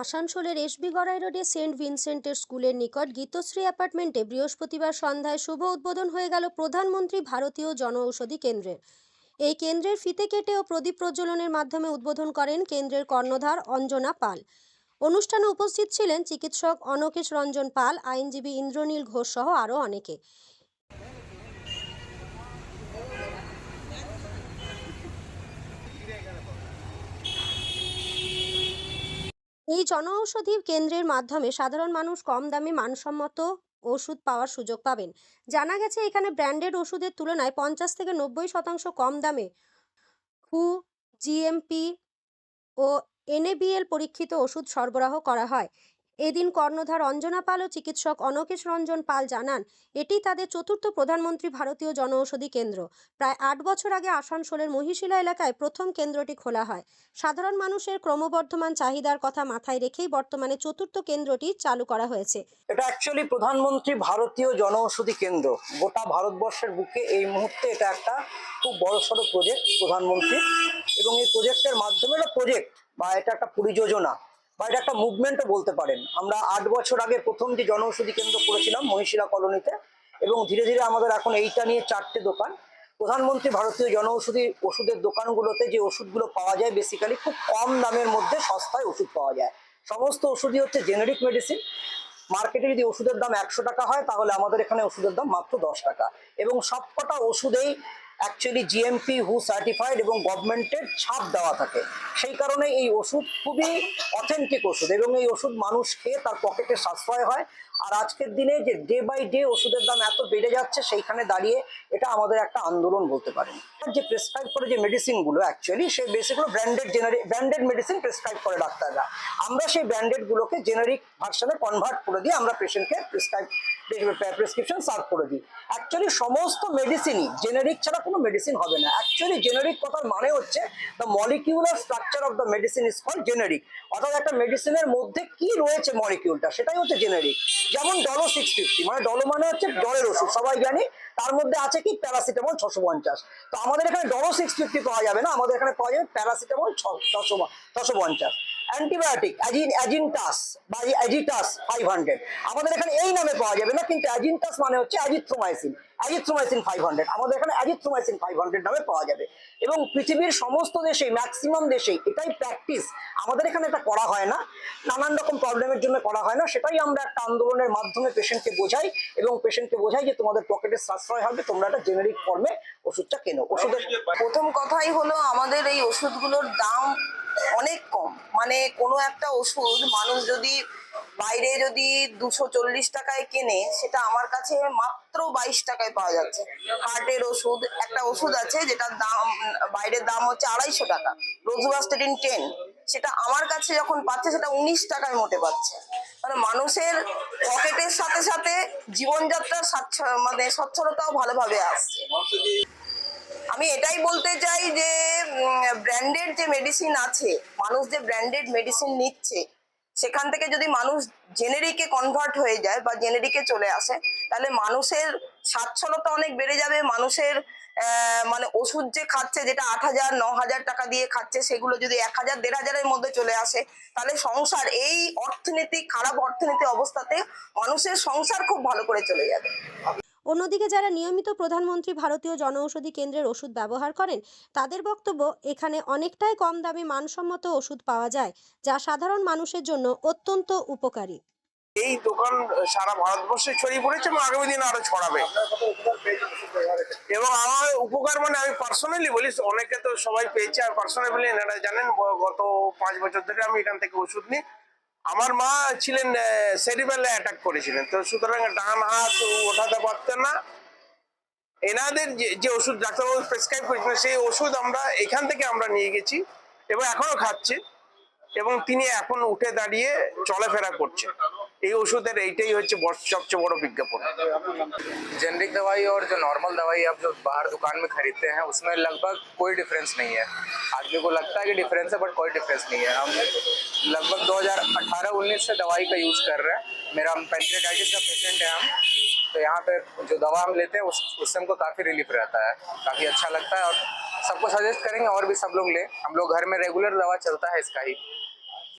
আসানসোলের এসবি গড়াই রোডে সেন্ট ভিনসেন্টের স্কুলের নিকট গীতশ্রী অ্যাপার্টমেন্টে বৃহস্পতিবার সন্ধ্যায় শুভ উদ্বোধন হয়ে গেল প্রধানমন্ত্রী ভারতীয় জনঔষধি কেন্দ্রের। এই কেন্দ্রের ফিতে কেটে ও প্রদীপ প্রজ্বলনের মাধ্যমে উদ্বোধন করেন কেন্দ্রের কর্ণধার অঞ্জনা পাল। অনুষ্ঠানে উপস্থিত ছিলেন চিকিৎসক অনকেশ রঞ্জন পাল, আইনজীবী ইন্দ্রনীল ঘোষ সহ আরও অনেকে। এই জনঔষধি কেন্দ্রের মাধ্যমে সাধারণ মানুষ কম দামে মানসম্মত ওষুধ পাওয়ার সুযোগ পাবেন। জানা গেছে এখানে ব্র্যান্ডেড ওষুধের তুলনায় 50 থেকে 90% কম দামে হু, জিএমপি ও এনএবিএল পরীক্ষিত ওষুধ সরবরাহ করা হয়। এদিন কর্ণধার অঞ্জনা পাল ও চিকিৎসক অনকেশ রঞ্জন পাল জানান, এটি তাদের চতুর্থ প্রধানমন্ত্রী ভারতীয় জনঔষধি কেন্দ্র। প্রায় 8 বছর আগে আসানসোলের মহিশিলা এলাকায় প্রথম কেন্দ্রটি খোলা হয়। সাধারণ মানুষের ক্রমবর্ধমান চাহিদার কথা মাথায় রেখেই বর্তমানে চতুর্থ কেন্দ্রটি চালু করা হয়েছে। এটা অ্যাকচুয়ালি প্রধানমন্ত্রী ভারতীয় জনঔষধি কেন্দ্র। গোটা ভারতবর্ষের বুকে এই মুহূর্তে এটা একটা খুব বড়সড় প্রজেক্ট প্রধানমন্ত্রী, এবং এই প্রজেক্টের মাধ্যমে এটা প্রজেক্ট বা এটা একটা পরিযোজনা বা এটা একটা মুভমেন্টও বলতে পারেন। আমরা 8 বছর আগে প্রথম যে জনঔষধি কেন্দ্র করেছিলাম মহিশিলা কলোনিতে, এবং ধীরে ধীরে আমাদের এখন এইটা নিয়ে 4টে দোকান। প্রধানমন্ত্রী ভারতীয় জনঔষধি ওষুধের দোকানগুলোতে যে ওষুধগুলো পাওয়া যায় বেসিক্যালি খুব কম দামের মধ্যে সস্তায় ওষুধ পাওয়া যায়। সমস্ত ওষুধই হচ্ছে জেনেরিক মেডিসিন। মার্কেটে যদি ওষুধের দাম 100 টাকা হয়, তাহলে আমাদের এখানে ওষুধের দাম মাত্র 10 টাকা, এবং সবকটা ওষুধেই অ্যাকচুয়ালি জিএমপি হু সার্টিফাইড এবং গভর্নমেন্টের ছাপ দেওয়া থাকে। সেই কারণে এই ওষুধ খুবই অথেন্টিক ওষুধ, এবং এই ওষুধ মানুষ খেয়ে তার পকেটে সাশ্রয় হয়। আর আজকের দিনে যে ডে বাই ডে ওষুধের দাম এত বেড়ে যাচ্ছে, সেইখানে দাঁড়িয়ে এটা আমাদের একটা আন্দোলন বলতে পারেন। যে প্রেসক্রাইব করে যে মেডিসিনগুলো অ্যাকচুয়ালি সেই বেসিকগুলো ব্র্যান্ডেড মেডিসিন প্রেসক্রাইব করে ডাক্তাররা। আমরা সেই ব্র্যান্ডেডগুলোকে জেনারিক ভার্সনে কনভার্ট করে দিয়ে আমরা পেশেন্টকে প্রেসক্রিপশন সার্ভ করে দিই। অ্যাকচুয়ালি সমস্ত মেডিসিনই জেনারিক ছাড়া কোনো মেডিসিন হবে না। অ্যাকচুয়ালি জেনারিক কথার মানে হচ্ছে the molecular structure of the medicine is called generic. অর্থাৎ একটা মেডিসিনের মধ্যে কি রয়েছে মলিকিউলটা, সেটাই হচ্ছে জেনারিক। যেমন ডলো 650, মানে ডলো মানে হচ্ছে জ্বরের ওষুধ, সবাই জানি। তার মধ্যে আছে কি প্যারাসিটামল 650। তো আমাদের এখানে ডলো 650 পাওয়া যাবে না, আমাদের এখানে পাওয়া যাবে প্যারাসিটামল 650। অ্যান্টিবায়োটিক অ্যাজিনটাস বা অ্যাজিটাস 500 আমাদের এখানে এই নামে পাওয়া যাবে না, কিন্তু অ্যাজিনটাস মানে হচ্ছে অ্যাজিথ্রোমাইসিন 500 আমাদের এখানে অ্যাজিথ্রোমাইসিন 500 নামে পাওয়া যাবে। এবং পৃথিবীর সমস্ত দেশেই ম্যাক্সিমাম দেশেই এটাই প্র্যাকটিস। আমাদের এখানে এটা করা হয় না, নানান রকম প্রবলেমের জন্য করা হয় না। সেটাই আমরা একটা আন্দোলনের মাধ্যমে পেশেন্টকে বোঝাই, এবং পেশেন্টকে বোঝাই যে তোমাদের পকেটে সাশ্রয় হবে, তোমরা একটা জেনারিক ফর্মে ওষুধটা কেনো। ওষুধের প্রথম কথাই হলো আমাদের এই ওষুধগুলোর দাম অনেক কম। মানে কোনো একটা ওষুধ মানুষ যদি বাইরে যদি 240 টাকায় কেনে, সেটা আমার কাছে মাত্র 22 টাকায় পাওয়া যাচ্ছে। হার্টের ওষুধ, একটা ওষুধ আছে যেটার দাম বাইরের দাম হচ্ছে 250 টাকা, রোজুভাস্টেটিন 10, সেটা আমার কাছে যখন পাচ্ছে সেটা 19 টাকায় মোটে পাচ্ছে। মানে মানুষের পকেটের সাথে সাথে জীবনযাত্রার মানে সচ্ছলতাও ভালোভাবে আসছে। আমি এটাই বলতে চাই যে ব্র্যান্ডেড যে মেডিসিন আছে, মানুষ যে ব্র্যান্ডেড মেডিসিন নিচ্ছে, সেখান থেকে যদি মানুষ জেনেরিকে কনভার্ট হয়ে যায় বা জেনেরিকে চলে আসে, তাহলে মানুষের স্বাচ্ছলতা অনেক বেড়ে যাবে। মানুষের মানে ওষুধ যে খাচ্ছে, যেটা 8,000 9,000 টাকা দিয়ে খাচ্ছে, সেগুলো যদি 1,000 1,500-এর মধ্যে চলে আসে, তাহলে সংসার, এই অর্থনৈতিক খারাপ অর্থনৈতিক অবস্থাতে মানুষের সংসার খুব ভালো করে চলে যাবে। অন্যদিকে যারা নিয়মিত প্রধানমন্ত্রী ভারতীয় জনঔষধি কেন্দ্রের ওষুধ ব্যবহার করেন, তাদের বক্তব্য, এখানে অনেকটাই কম দামে মানসম্মত ওষুধ পাওয়া যায়, যা সাধারণ মানুষের জন্য অত্যন্ত উপকারী। এই দোকান সারা ভারতবর্ষে ছড়িয়ে পড়েছে এবং আগামী দিন আরো ছড়াবে। এবং আমার উপকার মানে আমি পার্সোনালি বলি, অনেকে তো সবাই পেয়েছে, আর পার্সোনালি এনারা জানেন গত 5 বছর ধরে আমি এখান থেকে ওষুধ নিই। আমার মা ছিলেন সেরিব্রাল অ্যাটাক করেছিলেন, তো সুতরাং ডান হাত ওঠাতে পারতেন না। এনাদের যে ওষুধ ডাক্তারবাবু প্রেসক্রাইব করেছিলেন, সেই ওষুধ আমরা এখান থেকে আমরা নিয়ে গেছি এবং এখনো খাচ্ছি, এবং তিনি এখন উঠে দাঁড়িয়ে চলাফেরা করছেন। এই ওষুধের এইটাই হচ্ছে সবচেয়ে বড় বিজ্ঞাপন। जेनरिक दवाई और जो नॉर्मल दवाई आप जो बाहर दुकान में खरीदते हैं, उसमें लगभग कोई डिफरेंस नहीं है। आदमी को लगता है कि डिफरेंस है, बट कोई डिफरेंस नहीं है। हम लगभग 2018-19 से दवाई का यूज़ कर रहे हैं। मेरा पैंक्रियाटाइटिस का पेशेंट है हम, तो यहाँ पे जो दवा हम लेते हैं उससे हमको काफ़ी रिलीफ रहता है, काफ़ी अच्छा लगता है, और सबको सजेस्ट करेंगे और भी सब लोग लें। हम लोग घर में रेगुलर दवा चलता है इसका ही।